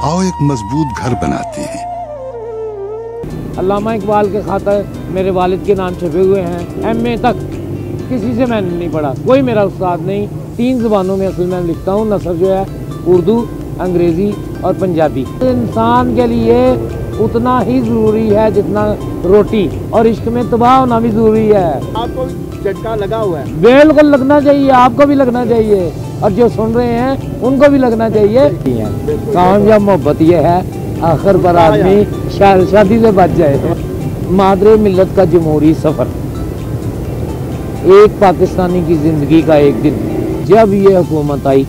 आओ एक मजबूत घर बनाते हैं। अल्लामा इकबाल के खातर मेरे वालिद के नाम छपे हुए हैं। MA तक किसी से मैंने नहीं पढ़ा, कोई मेरा उस्ताद नहीं। 3 ज़बानों में असल में लिखता हूँ। नसर जो है उर्दू, अंग्रेज़ी और पंजाबी। इंसान के लिए उतना ही ज़रूरी है जितना रोटी, और इश्क में तबाह होना भी ज़रूरी है। आपको झटका लगा हुआ है? बिल्कुल लगना चाहिए, आपको भी लगना चाहिए, और जो सुन रहे हैं उनको भी लगना चाहिए। कामयाब मोहब्बत ये है, आखिर पर आदमी शादी से बच जाए। मादरे मिल्लत का जमहूरी सफ़र, एक पाकिस्तानी की ज़िंदगी का एक दिन। जब ये हुकूमत आई,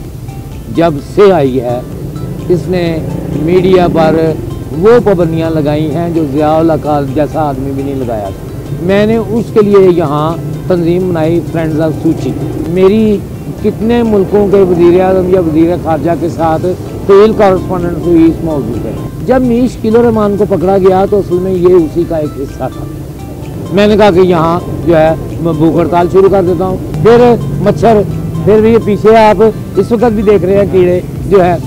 जब से आई है, इसने मीडिया पर वो पाबंदियाँ लगाई हैं जो ज़ियाउल हक जैसा आदमी भी नहीं लगाया। मैंने उसके लिए यहाँ तंजीम बनाई, फ्रेंड्स ऑफ सूची। मेरी कितने मुल्कों के वज़ीर आज़म या वज़ीर ख़ारजा के साथ तेल कॉरस्पॉन्डेंस हुई इस मौजू पर। जब मीश किलो रहमान को पकड़ा गया तो असल में ये उसी का एक हिस्सा था। मैंने कहा कि यहाँ जो है मैं भूख हड़ताल शुरू कर देता हूँ। फिर मच्छर, फिर भी ये पीछे आप इस वक्त भी देख रहे हैं कीड़े जो है,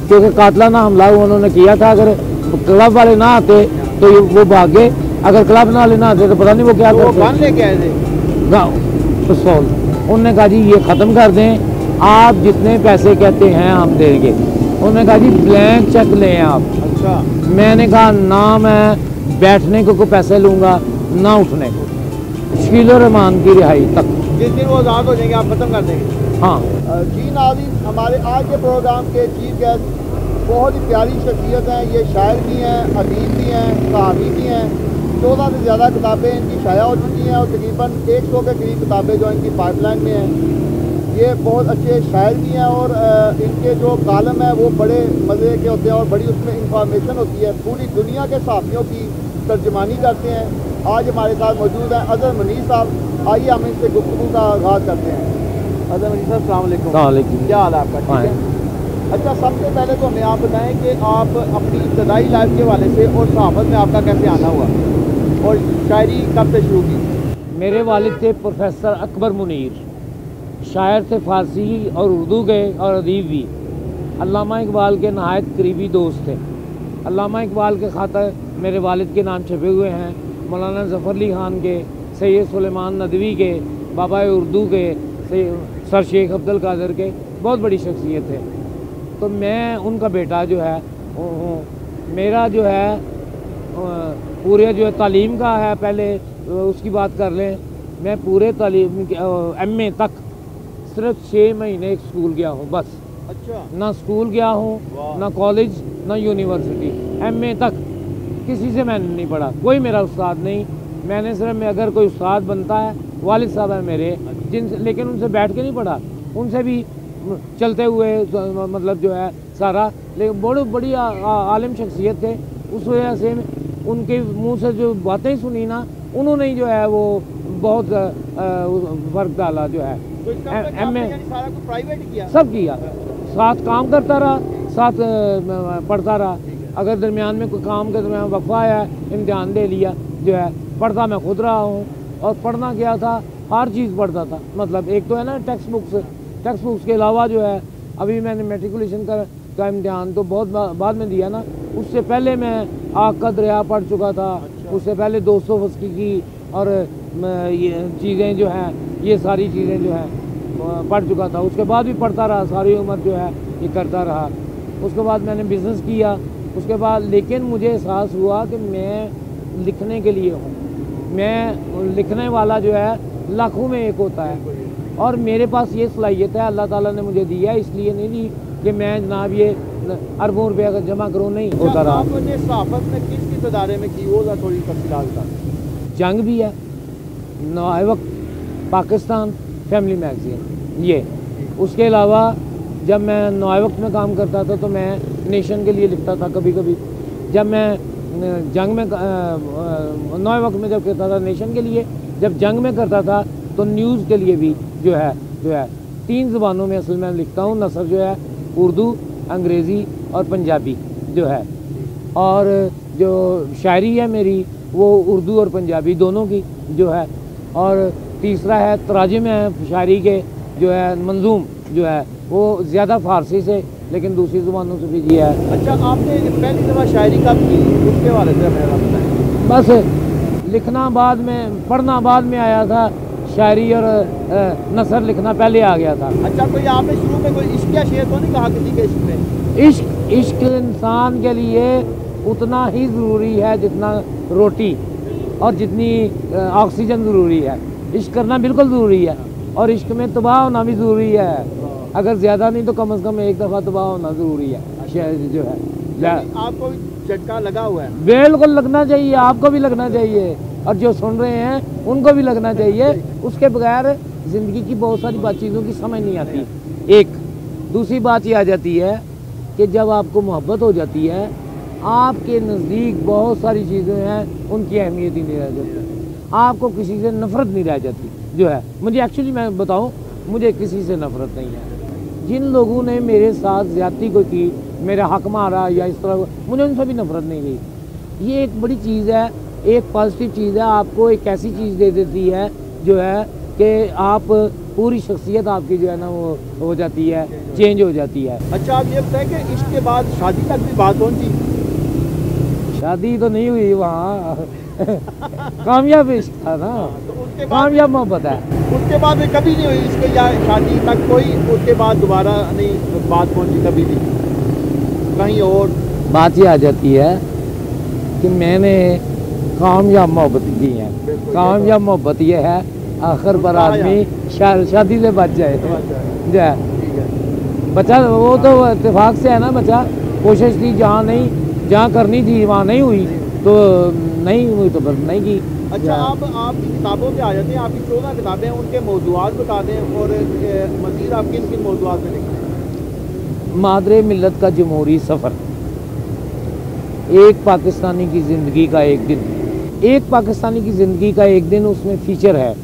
क्योंकि कातलाना हमला उन्होंने किया था। अगर क्लब वाले ना आते तो वो भाग गए, अगर क्लब वाले ना आते तो पता नहीं वो क्या करते। पिस्तौल उन्होंने कहा जी ये ख़त्म कर दें, आप जितने पैसे कहते हैं हम देंगे। उन्होंने कहा जी ब्लैंक चेक लें आप। अच्छा। मैंने कहा ना मैं बैठने को पैसे लूँगा ना उठने को। शकील रहमान की रिहाई तक। जिस दिन वो आज़ाद हो जाएंगे आप ख़त्म कर देंगे? हाँ जी नाज़रीन, हमारे आज के प्रोग्राम के चीफ गेस्ट बहुत ही प्यारी शख्सियत हैं। ये शायर भी हैं, अदीब भी हैं, कहानी भी हैं। 14 से ज़्यादा किताबें इनकी शाया हो चुकी हैं और तकरीबन 100 के करीब किताबें जो इनकी पाइपलाइन में हैं। ये बहुत अच्छे शायर भी हैं और इनके जो कालम है वो बड़े मज़े के होते हैं और बड़ी उसमें इंफॉर्मेशन होती है। पूरी दुनिया के सहाफ़ियों की तर्जमानी करते हैं। आज हमारे साथ मौजूद हैं अज़हर मुनीर साहब। आइए हम इनसे गुफ्तगू का आगाज़ करते हैं। अज़हर मुनीर साहब, अस्सलाम वालेकुम। क्या हाल है आपका? ठीक है। अच्छा, सबसे पहले तो हमें आप बताएं कि आप अपनी इब्तदाई लाइफ के वाले से और सहाफ़त में आपका कैसे आना हुआ और शायरी कब से शुरू की? मेरे वालिद थे प्रोफेसर अकबर मुनीर, शायर थे फ़ारसी और उर्दू के और अदीब भी। अल्लामा इकबाल के नहायत करीबी दोस्त थे। अल्लामा इकबाल के खातर मेरे वालिद के नाम छपे हुए हैं। मौलाना ज़फ़र अली ख़ान के, सैयद सुलेमान नदवी के, बाबा उर्दू के, सर शेख अब्दुल कादिर के, बहुत बड़ी शख्सियत थे। तो मैं उनका बेटा जो है मेरा जो है पूरे जो है तालीम का है, पहले उसकी बात कर लें। मैं पूरे तालीम MA तक सिर्फ 6 महीने एक स्कूल गया हूँ बस। अच्छा। ना स्कूल गया हूँ, ना कॉलेज, ना यूनिवर्सिटी। MA तक किसी से मैंने नहीं पढ़ा, कोई मेरा उस्ताद नहीं। मैंने सिर्फ अगर कोई उस्ताद बनता है, वालिद साहब है मेरे, जिनसे, लेकिन उनसे बैठ के नहीं पढ़ा, उनसे भी चलते हुए मतलब जो है सारा। लेकिन बहुत बड़ी आलिम शख्सियत थे। उस वजह से उनके मुंह से जो बातें सुनी ना, उन्होंने ही जो है वो बहुत फ़र्क डाला जो है। तो MA सारा कुछ प्राइवेट किया? सब किया, साथ काम करता रहा, साथ पढ़ता रहा। अगर दरमियान में कोई काम के दरमियान वक्फा आया, इम्तिहान दे लिया जो है, पढ़ता मैं खुद रहा हूँ। और पढ़ना क्या था, हर चीज़ पढ़ता था। मतलब एक तो है ना टेक्स्ट बुक्स के अलावा जो है, अभी मैंने मेट्रिकुलेशन का इम्तिहान तो बहुत बाद में दिया ना, उससे पहले मैं आग का दरिया पढ़ चुका था। उससे पहले 200 फस्की की और ये चीज़ें जो हैं, ये सारी चीज़ें जो हैं पढ़ चुका था। उसके बाद भी पढ़ता रहा, सारी उम्र जो है ये करता रहा। उसके बाद मैंने बिज़नेस किया। उसके बाद लेकिन मुझे एहसास हुआ कि मैं लिखने के लिए हूँ। मैं लिखने वाला जो है लाखों में एक होता है, और मेरे पास ये सलाहियत है, अल्लाह ताला ने मुझे दी है। इसलिए नहीं दी कि मैं जनाब ये अरबों रुपये अगर जमा करूँ, नहीं होता रहा। आपने सहाफ़त में किस इदारे में की, वो थोड़ी तफसीलात बता। जंग भी है, नौवक्त, पाकिस्तान, फैमिली मैगज़ीन, ये। उसके अलावा जब मैं नौवक्त में काम करता था तो मैं नेशन के लिए लिखता था कभी कभी। जब मैं जंग में नौवक्त में जब करता था नेशन के लिए, जब जंग में करता था तो न्यूज़ के लिए भी जो है 3 ज़बानों में असल में लिखता हूँ। नसर जो है उर्दू, अंग्रेज़ी और पंजाबी जो है, और जो शायरी है मेरी वो उर्दू और पंजाबी दोनों की जो है। और तीसरा है तराजिम है शायरी के जो है, मंजूम जो है वो ज़्यादा फ़ारसी से लेकिन दूसरी ज़ुबानों से भी किया है। अच्छा, आपने पहली दफ़ा शायरी कब की, उसके बारे में मेरा बताएं। बस लिखना बाद में, पढ़ना बाद में आया था, शायरी और नसर लिखना पहले आ गया था। अच्छा, कोई आपने शुरू में कोई इश्क या शेर तो नहीं कहा किसी के इश्क में? इश्क इंसान के लिए उतना ही ज़रूरी है जितना रोटी और जितनी ऑक्सीजन ज़रूरी है। इश्क करना बिल्कुल ज़रूरी है और इश्क में तबाह होना भी ज़रूरी है। अगर ज़्यादा नहीं तो कम से कम एक दफ़ा तबाह होना ज़रूरी है। जो है आपको झटका लगा हुआ है? बिल्कुल लगना चाहिए, आपको भी लगना चाहिए और जो सुन रहे हैं उनको भी लगना चाहिए। उसके बगैर ज़िंदगी की बहुत सारी बात चीज़ों की समझ नहीं आती। एक दूसरी बात ये आ जाती है कि जब आपको मोहब्बत हो जाती है, आपके नज़दीक बहुत सारी चीज़ें हैं, उनकी अहमियत ही नहीं रह जाती। आपको किसी से नफ़रत नहीं रह जाती। जो है मुझे एक्चुअली मैं बताऊं, मुझे किसी से नफ़रत नहीं है। जिन लोगों ने मेरे साथ ज़्यादती को की, मेरा हक मारा या इस तरह, मुझे उनसे भी नफ़रत नहीं गई। ये एक बड़ी चीज़ है, एक पॉजिटिव चीज़ है। आपको एक ऐसी चीज़ दे देती है जो है कि आप पूरी शख्सियत आपकी जो है ना वो हो जाती है, चेंज हो जाती है। अच्छा, आप ये बताएं कि इश्क के बाद शादी तक भी बात पहुंची? शादी तो नहीं हुई वहाँ कामयाब इश्क था ना, तो उसके बाद कामयाब मोहब्बत है। उसके बाद में कभी नहीं हुई इसके या शादी तक कोई उसके बाद दोबारा नहीं बात पहुंची कभी भी कहीं? और बात ये आ जाती है कि मैंने कामयाब मोहब्बत की है। कामयाब मोहब्बत ये है आखिर पर आदमी शादी से बच जाए। जो है बचा, वो तो इत्तेफाक से है ना, बचा। कोशिश थी जहाँ नहीं, जहाँ करनी थी वहाँ नहीं हुई, तो नहीं हुई तो बस नहीं की। अच्छा, आप आपकी किताबों पे आ जाते हैं। आपकी 14 किताबें हैं, उनके मौज़ूआत बता दें और मज़ीद आप किन किन मौज़ूआत में लिखते हैं? मादरे मिल्लत का जमहूरी सफ़र, एक पाकिस्तानी की ज़िंदगी का एक दिन, एक पाकिस्तानी की ज़िंदगी का एक दिन, उसमें फ़ीचर है।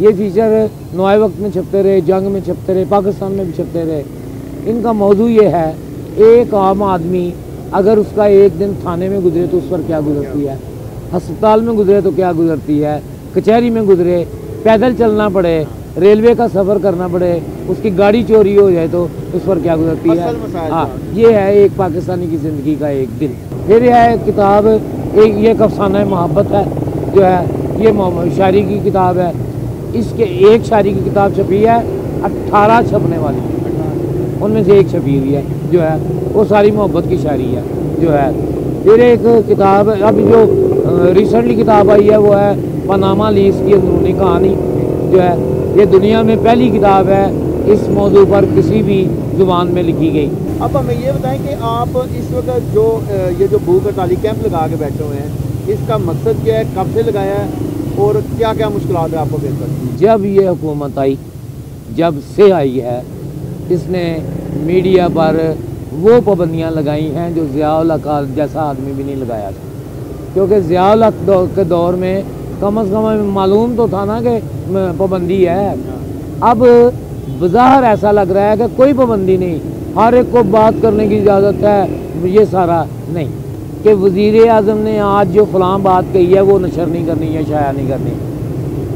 ये फ़ीचर नवाए वक्त में छपते रहे, जंग में छपते रहे, पाकिस्तान में भी छपते रहे। इनका मौजू ये है, एक आम आदमी अगर उसका एक दिन थाने में गुजरे तो उस पर क्या गुजरती है, अस्पताल में गुजरे तो क्या गुजरती है, कचहरी में गुजरे, पैदल चलना पड़े, रेलवे का सफ़र करना पड़े, उसकी गाड़ी चोरी हो जाए तो उस पर क्या गुजरती है। हाँ, ये है एक पाकिस्तानी की ज़िंदगी का एक दिन। फिर यह है किताब, एक ये अफसाना मोहब्बत है जो है, ये शायरी की किताब है। इसके एक शायरी की किताब छपी है, 18 छपने वाली, उनमें से एक छपी हुई है जो है, वो सारी मोहब्बत की शायरी है जो है। फिर एक किताब अभी जो रिसेंटली किताब आई है वो है पनामा लीज की अंदरूनी कहानी जो है। ये दुनिया में पहली किताब है इस मौजू पर किसी भी ज़ुबान में लिखी गई। अब हमें ये बताएं कि आप इस वक्त जो ये जो भूख हड़ताली कैंप लगा के बैठे हुए हैं, इसका मकसद क्या है, कब से लगाया है और क्या क्या मुश्किलात है आपको फेस करनी? जब ये हुकूमत आई, जब से आई है, इसने मीडिया पर वो पाबंदियाँ लगाई हैं जो ज़िया-उल हक जैसा आदमी भी नहीं लगाया था। क्योंकि ज़िया-उल हक के दौर में कम से कम मालूम तो था ना कि पाबंदी है। अब बज़ाहिर ऐसा लग रहा है कि कोई पाबंदी नहीं, हर एक को बात करने की इजाज़त है। ये सारा नहीं कि वज़ीर आज़म ने आज जो फ़लाँ बात कही है वो नशर नहीं करनी या शाया नहीं करनी,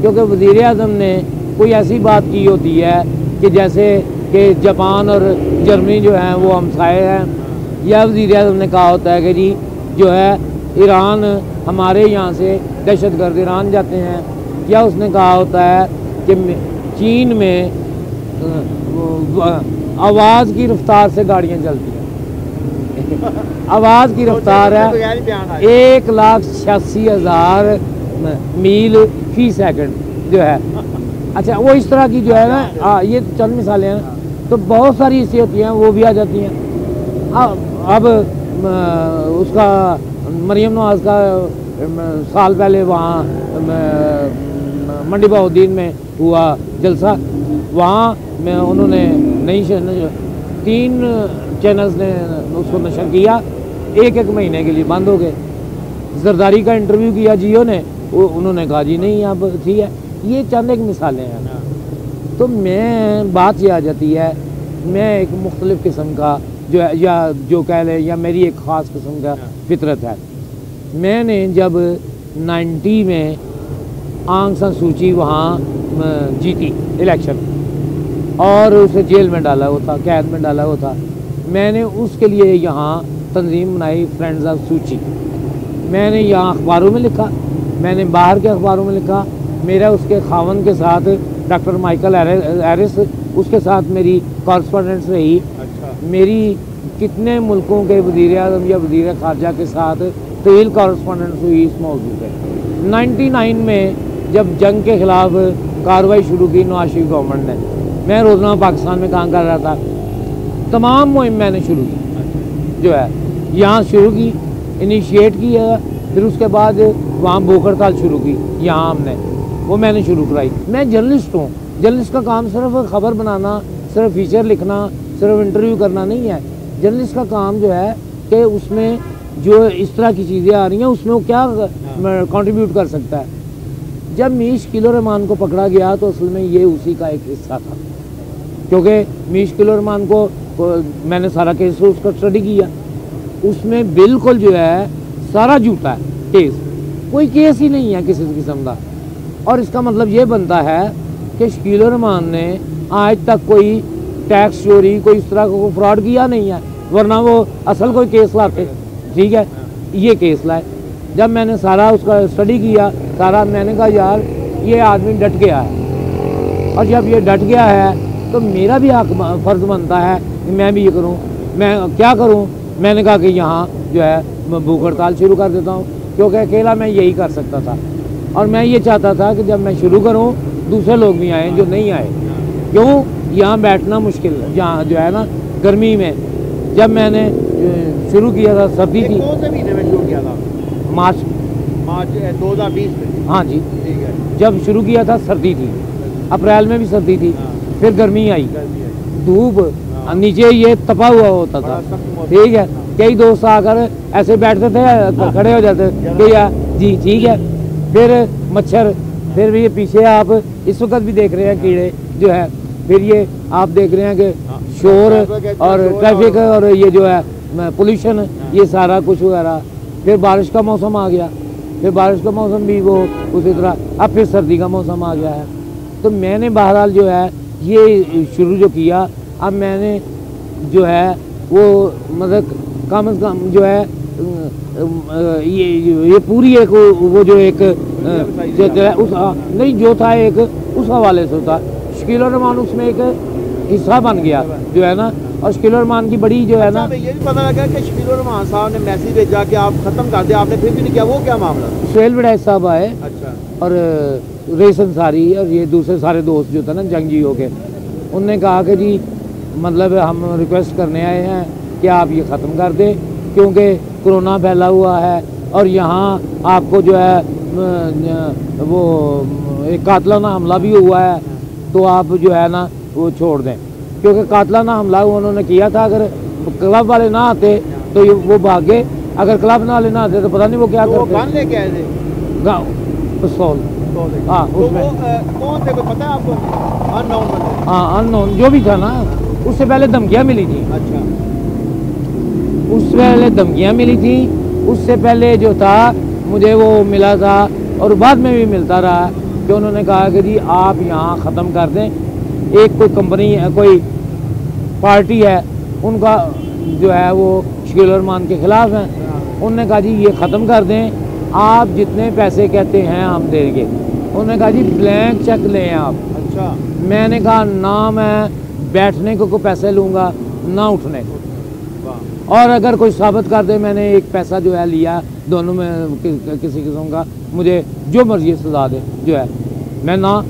क्योंकि वज़ीर आज़म ने कोई ऐसी बात की होती है कि जैसे कि जापान और जर्मनी जो हैं वो हमसाए हैं, या वज़ीर आज़म ने कहा होता है कि जी जो है ईरान हमारे यहाँ से दहशतगर्द ईरान जाते हैं, या उसने कहा होता है कि चीन में आवाज़ की रफ्तार से गाड़ियाँ चलती हैं। आवाज़ की रफ्तार है 1,86,000 मील फी सेकंड जो है। अच्छा, वो इस तरह की जो है ना, ये चंद मिसालें हैं, तो बहुत सारी ऐसी होती हैं वो भी आ जाती हैं। अब उसका मरियम नवाज़ का साल पहले वहाँ मंडी बहाउद्दीन में हुआ जलसा, वहाँ में उन्होंने नई 3 चैनल्स ने उसको नशर किया, एक महीने के लिए बंद हो गए। जरदारी का इंटरव्यू किया जियो ने, उन्होंने कहा जी नहीं अब ठीक है। ये चंद एक मिसालें हैं। तो मैं बात ये आ जाती है, मैं एक मुख्तलिफ़ किस्म का जो है, या जो कह लें, या मेरी एक ख़ास किस्म का फितरत है। मैंने जब 90 में आंग सान सूची वहाँ जीती इलेक्शन और उसे जेल में डाला हुआ था, कैद में डाला हुआ था, मैंने उसके लिए यहाँ तंजीम बनाई फ्रेंड्स ऑफ सूची। मैंने यहाँ अखबारों में लिखा, मैंने बाहर के अखबारों में लिखा। मेरा उसके खावन के साथ डॉक्टर माइकल हैरिस, उसके साथ मेरी कॉरस्पॉन्डेंस रही। अच्छा। मेरी कितने मुल्कों के वज़ीर आज़म या वज़ीर ख़ारजा के साथ तवील कॉरस्पॉन्डेंस हुई इस मौजू पे। 99 में जब जंग के ख़िलाफ़ कार्रवाई शुरू की नवाज शरीफ गवर्नमेंट ने, मैं रोज़नामा पाकिस्तान में काम कर रहा था। तमाम मुहिम मैंने शुरू की, जो है यहाँ शुरू की, इनिशिएट की है। फिर उसके बाद वहाँ भूख हड़ताल शुरू की, यहाँ हमने वो मैंने शुरू कराई। मैं जर्नलिस्ट हूँ। जर्नलिस्ट का काम सिर्फ खबर बनाना, सिर्फ फीचर लिखना, सिर्फ इंटरव्यू करना नहीं है। जर्नलिस्ट का काम जो है कि उसमें जो इस तरह की चीज़ें आ रही हैं उसमें वो क्या कंट्रीब्यूट कर सकता है। जब मीश किलो रहमान को पकड़ा गया तो असल में ये उसी का एक हिस्सा था, क्योंकि मीश किलो रहमान को मैंने सारा केस उसका स्टडी किया। उसमें बिल्कुल जो है सारा झूठा है केस, कोई केस ही नहीं है किसी किस्म का। और इसका मतलब ये बनता है कि शकील रहमान ने आज तक कोई टैक्स चोरी, कोई इस तरह का फ्रॉड किया नहीं है, वरना वो असल कोई केस लाते। ठीक है, ये केस लाए। जब मैंने सारा उसका स्टडी किया सारा, मैंने कहा यार ये आदमी डट गया है, और जब ये डट गया है तो मेरा भी फ़र्ज़ बनता है कि मैं भी ये करूँ। मैं क्या करूँ? मैंने कहा कि यहाँ जो है भूख हड़ताल शुरू कर देता हूँ, क्योंकि अकेला मैं यही कर सकता था। और मैं ये चाहता था कि जब मैं शुरू करूँ दूसरे लोग भी आएँ जो नहीं आए। क्यों? यहाँ बैठना मुश्किल है, जहाँ जो है ना गर्मी में। जब मैंने शुरू किया था, सर्दी थी। कौन से महीने में शुरू किया था? मार्च 2020 में। हाँ जी, ठीक है। जब शुरू किया था सर्दी थी, अप्रैल में भी सर्दी थी, फिर गर्मी आई, धूप नीचे ये तपा हुआ होता था। ठीक है, कई दोस्त आकर ऐसे बैठते थे, खड़े हो जाते भैया जी ठीक है। फिर मच्छर, फिर ये पीछे आप इस वक्त भी देख रहे हैं कीड़े जो है, फिर ये आप देख रहे हैं कि शोर और ट्रैफिक और ये जो है पोल्यूशन, ये सारा कुछ वगैरह। फिर बारिश का मौसम आ गया, फिर बारिश का मौसम भी वो उसी तरह। अब फिर सर्दी का मौसम आ गया है। तो मैंने बहरहाल जो है ये शुरू जो किया, अब मैंने जो है वो मतलब कम से कम जो है ये पूरी एक वो जो एक जो है उस नहीं जो था एक उस हवाले से था। शकील रहमान उसमें एक हिस्सा बन गया जो है ना। और शकील रहमान की बड़ी जो है ना, ये भी पता लगा कि शकील रहमान साहब ने मैसेज भेजा कि आप खत्म कर दे, आपने फिर भी नहीं किया। वो क्या मामला? सुहेल वड़ैच साहब आए, अच्छा। और रेस अंसारी और ये दूसरे सारे दोस्त जो थे ना जंगजियों के, उनने कहा कि जी मतलब हम रिक्वेस्ट करने आए हैं कि आप ये ख़त्म कर दें, क्योंकि कोरोना फैला हुआ है और यहाँ आपको जो है वो एक कातलाना हमला भी हुआ है, तो आप जो है ना वो छोड़ दें। क्योंकि कातलाना हमला उन्होंने किया था, अगर क्लब वाले ना आते तो वो भागे, अगर क्लब वाले ना आते तो पता नहीं वो क्या करते। गन लेके आए थे, पिस्तौल। हाँ उसमें कौन थे पता है आपको? अननोन बंदे। हाँ अननोन जो भी था ना, उससे पहले धमकियाँ मिली थी। अच्छा। उससे पहले धमकियाँ मिली थी, उससे पहले जो था मुझे वो मिला था, और बाद में भी मिलता रहा कि उन्होंने कहा कि जी आप यहाँ ख़त्म कर दें। एक कोई कंपनी है, कोई पार्टी है, उनका जो है वो शकील रहमान के ख़िलाफ़ हैं। उन्होंने कहा जी ये ख़त्म कर दें, आप जितने पैसे कहते हैं हम देंगे। उन्होंने कहा जी ब्लैंक चेक लें आप। अच्छा। मैंने कहा ना मैं बैठने को कोई पैसे लूँगा ना उठने को, और अगर कोई साबित कर दे मैंने एक पैसा जो है लिया, दोनों में किसी किस्म का, मुझे जो मर्जी सजा दे जो है, मैं ना,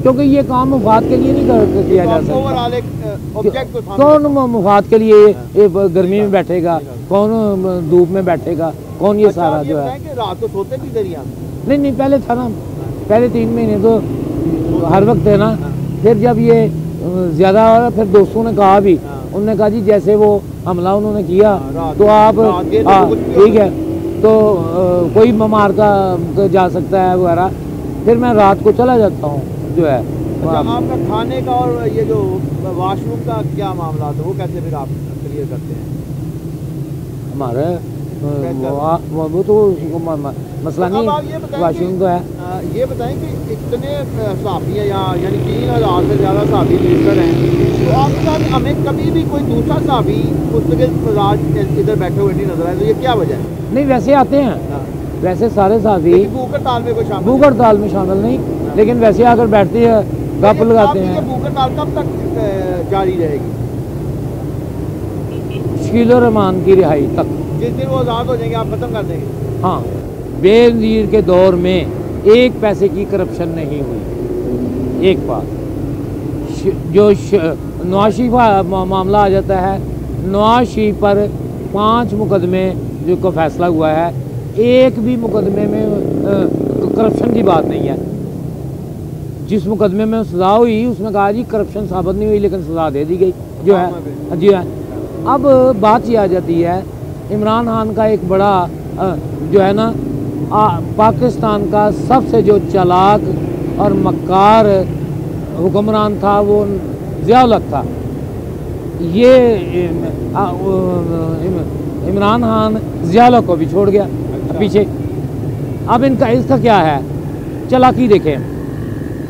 क्योंकि ये काम मुफाद के लिए नहीं किया जा सकता। कौन मुफाद के लिए गर्मी में बैठेगा, कौन धूप में बैठेगा, कौन ये सारा जो है। रात को सोते भी दरिया? नहीं पहले था ना, पहले 3 महीने तो हर वक्त है ना। फिर जब ये ज़्यादा हो रहा, फिर दोस्तों ने कहा भी, उन्होंने कहा जी जैसे वो हमला उन्होंने किया तो आप ठीक है तो कोई बीमार का जा सकता है वगैरह। फिर मैं रात को चला जाता हूँ जो है। अच्छा, आपका खाने का और ये जो वॉशरूम का क्या मामला था, वो कैसे फिर आप क्लियर करते हैं? हमारे वो तो मसला नहीं है, वाशरूम तो है। ये बताएं कि इतने सहाफ़ी हैं यहाँ, यानी 3000 से ज़्यादा सहाफ़ी लीडर हैं, तो आपके साथ हमें कभी भी कोई दूसरा सहाफ़ी मुस्तकिल मिजाज इधर बैठे हुए नहीं नजर आए, तो ये क्या वजह है? नहीं, वैसे आते हैं, वैसे सारे सहाफ़ी भूख हड़ताल में कोई शामिल, भूख हड़ताल में शामिल नहीं, लेकिन वैसे आकर बैठते हैं, गप लगाते हैं। भूख हड़ताल कब तक जारी रहेगी? शकील रहमान की रिहाई तक। जिस दिन वो आज़ाद हो जाएंगे आप खत्म कर देंगे? हाँ, बेनज़ीर के दौर में एक पैसे की करप्शन नहीं हुई। एक बात जो नवाज शरीफ मामला आ जाता है, नवाज शरीफ पर 5 मुकदमे जो का फैसला हुआ है, एक भी मुकदमे में करप्शन की बात नहीं है। जिस मुकदमे में सज़ा हुई उसमें कहा जी करप्शन साबित नहीं हुई, लेकिन सज़ा दे दी गई जो है। जी है। अब बात ये आ जाती है, इमरान खान का एक बड़ा जो है ना, पाकिस्तान का सबसे जो चालाक और मक्कार हुक्मरान था वो ज़िया-उल-हक था। ये इमरान खान ज़िया-उल-हक को भी छोड़ गया पीछे। अब इसका क्या है, चालाकी देखें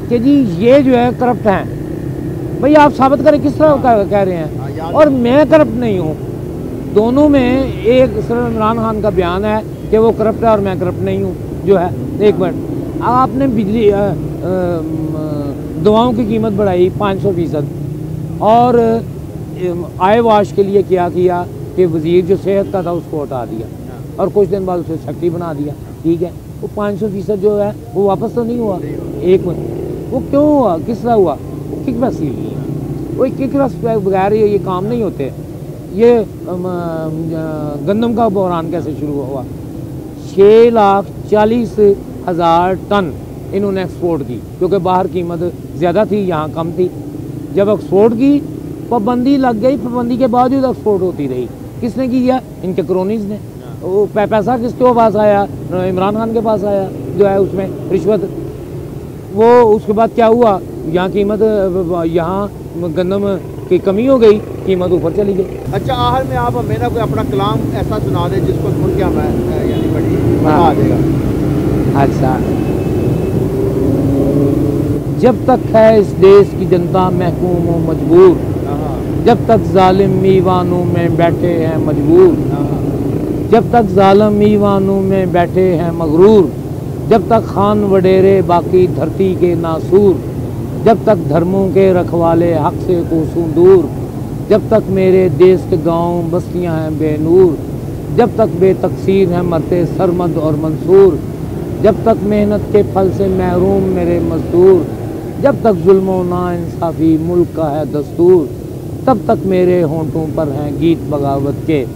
कि जी ये जो है करप्ट हैं। भाई आप साबित करें किस तरह कह रहे हैं, और मैं करप्ट नहीं हूँ। दोनों में एक सिर्फ इमरान खान का बयान है कि वो करप्ट है और मैं करप्ट नहीं हूँ जो है। एक मिनट, आपने बिजली दवाओं की कीमत बढ़ाई 500%, और आय वाश के लिए क्या किया कि वज़ीर जो सेहत का था उसको हटा दिया, और कुछ दिन बाद उसे सेक्रेटरी बना दिया। ठीक है, वो 500% जो है वो वापस तो नहीं हुआ। एक मिनट, वो क्यों हुआ, किस तरह हुआ? वो किक वैसी वो किक बगैर ये काम नहीं होते। ये गंदम का बहरान कैसे शुरू हुआ? 6,40,000 टन इन्होंने एक्सपोर्ट की, क्योंकि बाहर कीमत ज़्यादा थी, यहाँ कम थी। जब एक्सपोर्ट की पाबंदी लग गई, पाबंदी के बावजूद एक्सपोर्ट होती रही। किसने किया? इनके क्रोनीज ने। वो पैसा किसके पास आया? इमरान खान के पास आया जो है, उसमें रिश्वत। वो उसके बाद क्या हुआ, यहाँ कीमत, यहाँ गंदम की कमी हो गई, कीमत ऊपर चली गई। अच्छा, आखिर में आप हमें ना कोई अपना कलाम ऐसा सुना दें जिसको सुन के हमें यानी बड़ी मजा आ जाएगा। अच्छा, जब तक है इस देश की जनता महकूम व मजबूर, जब तक जालिम मीवानों में बैठे हैं मजबूर, जब तक जालिम मीवानों में बैठे हैं मगरूर, जब तक खान वडेरे बाकी धरती के नासूर, जब तक धर्मों के रखवाले हक से कोसों दूर, जब तक मेरे देश के गांव बस्तियां हैं बेनूर, जब तक बेतकसीर हैं मरते सरमद और मंसूर, जब तक मेहनत के फल से महरूम मेरे मजदूर, जब तक जुल्म नाइंसाफ़ी मुल्क का है दस्तूर, तब तक मेरे होंठों पर हैं गीत बगावत के,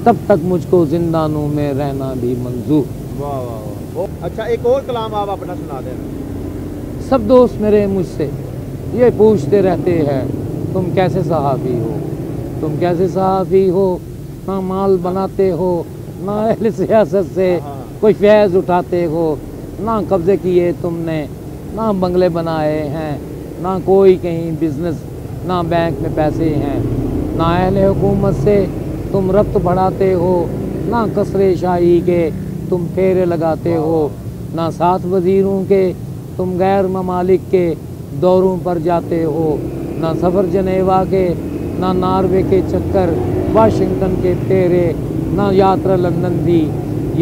तब तक मुझको जिंदानों में रहना भी मंजूर। वाह वाह वाह। अच्छा, एक और कलाम आप अपना सुना देना। सब दोस्त मेरे मुझसे ये पूछते रहते हैं, तुम कैसे सहाफ़ी हो, तुम कैसे सहाफ़ी हो, ना माल बनाते हो, ना अहले सियासत से कोई फैज़ उठाते हो, ना कब्ज़े किए तुमने, ना बंगले बनाए हैं, ना कोई कहीं बिज़नेस, ना बैंक में पैसे हैं, ना अहले हुकूमत से तुम रब्त बढ़ाते हो, ना कसरे शाही के तुम फेरे लगाते हो, ना साथ वज़ीरों के तुम गैर ममालिक के दौरों पर जाते हो, ना सफ़र जनेवा के, ना नार्वे के चक्कर, वाशिंगटन के फेरे, ना यात्रा लंदन दी।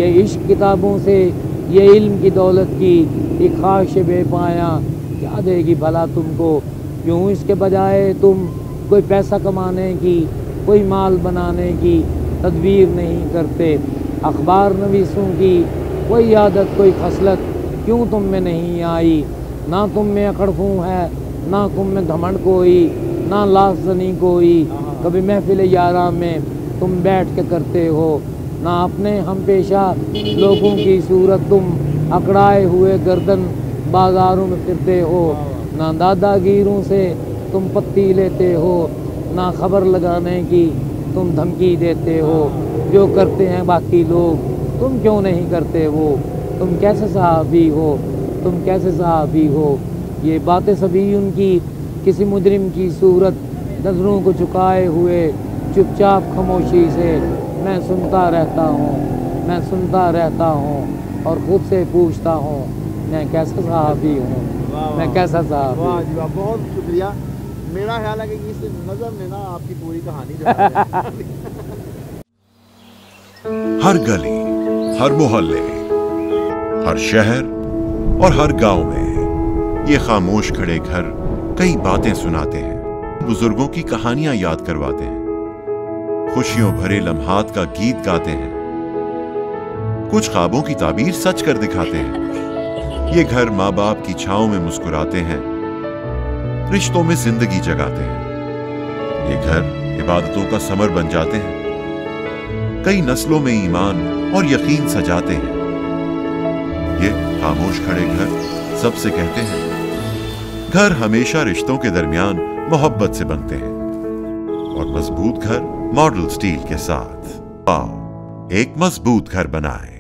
ये इश्क किताबों से, ये इल्म की दौलत की एक ख्वाहिश बेपाया क्या देगी भला तुमको? क्यों इसके बजाय तुम कोई पैसा कमाने की, कोई माल बनाने की तदबीर नहीं करते? अखबार नवीसों की कोई आदत, कोई खसलत क्यों तुम में नहीं आई? ना तुम में अकड़फू है, ना तुम में धमंड कोई, ना लाजनी कोई। कभी महफिल यारा में तुम बैठ के करते हो, ना अपने हम पेशा लोगों की सूरत तुम अकड़ाए हुए गर्दन बाजारों में फिरते हो, ना दादागीरों से तुम पत्ती लेते हो, ना खबर लगाने की तुम धमकी देते हो। जो करते हैं बाकी लोग तुम क्यों नहीं करते वो? तुम कैसे सहाफ़ी हो, तुम कैसे सहाफ़ी हो? ये बातें सभी उनकी किसी मुजरिम की सूरत नज़रों को झुकाए हुए चुपचाप खामोशी से मैं सुनता रहता हूँ और खुद से पूछता हूँ मैं कैसा सहाबी हूँ, मैं कैसा सहाबी। वाह जी वाह, बहुत शुक्रिया। मेरा ख्याल है कि इस नज़म ने ना आपकी पूरी कहानी जो है हर गली, हर मोहल्ले, हर शहर और हर गांव में ये खामोश खड़े घर कई बातें सुनाते हैं, बुजुर्गों की कहानियां याद करवाते हैं, खुशियों भरे लम्हात का गीत गाते हैं, कुछ ख्वाबों की ताबीर सच कर दिखाते हैं। ये घर माँ बाप की छांव में मुस्कुराते हैं, रिश्तों में जिंदगी जगाते हैं। ये घर इबादतों का समर बन जाते हैं, कई नस्लों में ईमान और यकीन सजाते हैं। ये खामोश खड़े घर सबसे कहते हैं, घर हमेशा रिश्तों के दरमियान मोहब्बत से बनते हैं और मजबूत घर मॉडल स्टील के साथ। आओ एक मजबूत घर बनाएं।